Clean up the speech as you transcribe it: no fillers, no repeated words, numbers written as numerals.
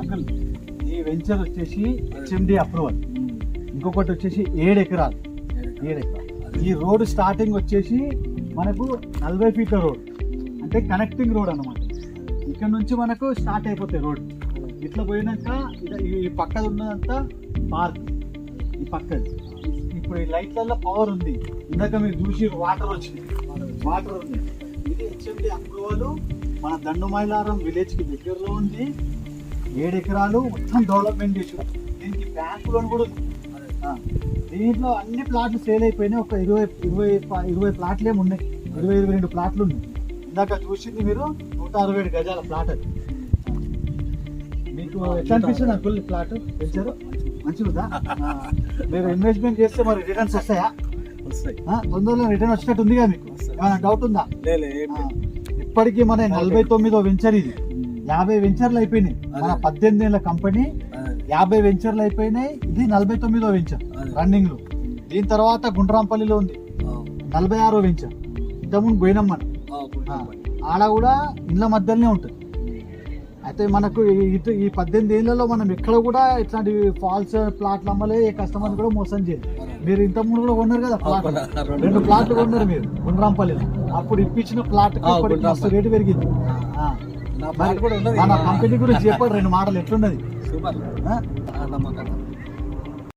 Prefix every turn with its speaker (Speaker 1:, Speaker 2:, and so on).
Speaker 1: Uncle ఈ venture వచ్చేసి HMD approval, ఇంకొకటి వచ్చేసి 7 ఎకరాలు. ఈ రోడ్ స్టార్టింగ్ వచ్చేసి మనకు 40 ఫీట్ల రోడ్, అంటే కనెక్టింగ్ రోడ్ అన్నమాట. ఇక్కడ నుంచి మనకు స్టార్ట్ అయిపోతాయి రోడ్. ఇట్లా పోయినాక ఈ పక్కన ఉన్నదంతా పార్క్, ఈ పక్కది. ఇప్పుడు ఈ లైట్లలో పవర్ ఉంది, ఇందాక మీరు చూసి వాటర్ వచ్చింది, వాటర్ ఉంది. ఇది హెచ్ఎండి అప్రూవల్, మన దండుమైలారం విలేజ్ కి దగ్గరలో ఉంది. 7 ఎకరాలు మొత్తం డెవలప్మెంట్ చేసి, దీనికి బ్యాంకు లోన్ కూడా ఉంది. దీంట్లో అన్ని ప్లాట్లు సేల్ అయిపోయినాయి. ఒక 20 ప్లాట్లు ఏమి ఉన్నాయి, 22 ప్లాట్లు ఉన్నాయి. ఇందాక చూసింది మీరు 167 గజాల ప్లాట్. అది మీకు ఎట్లా అనిపిస్తుంది అంకుల్ ప్లాట్ పెంచారు? మంచిగా మీరు ఇన్వెస్ట్మెంట్ చేస్తే మరి రిటర్న్స్ వస్తాయా?
Speaker 2: వస్తాయి.
Speaker 1: తొందరలో రిటర్న్ వచ్చినట్టు ఉందిగా మీకు? ఏమైనా డౌట్ ఉందా? ఇప్పటికీ మన 49వ వెంచర్ ఇది. 50 వెంచర్లు అయిపోయినాయి. మన 18 ఏళ్ళ కంపెనీ 50 వెంచర్లు అయిపోయినాయి. ఇది 49వ వెంచర్ రన్నింగ్ లో. దీని తర్వాత గుండ్రాంపల్లిలో ఉంది 46వ వెంచర్. ఇంతకుముందు పోయినాం మనం, ఆడ కూడా ఇండ్ల మధ్యలోనే ఉంటుంది. అయితే మనకు ఇటు ఈ 18 ఏళ్లలో మనం ఎక్కడ కూడా ఇట్లాంటి ఫాల్స్ ప్లాట్లు అమ్మలే, ఏ కస్టమర్ కూడా మోసం చేయదు. మీరు ఇంతకుముందు కూడా కొన్నారు కదా ప్లాట్, 2 ప్లాట్లు కొన్నారు మీరు గుండ్రాంపల్లిలో. అప్పుడు ఇప్పించిన ప్లాట్ మస్తు రేటు పెరిగింది. మన కంపెనీ గురించి చెప్పండి 2 మాటలు, ఎట్లున్నది?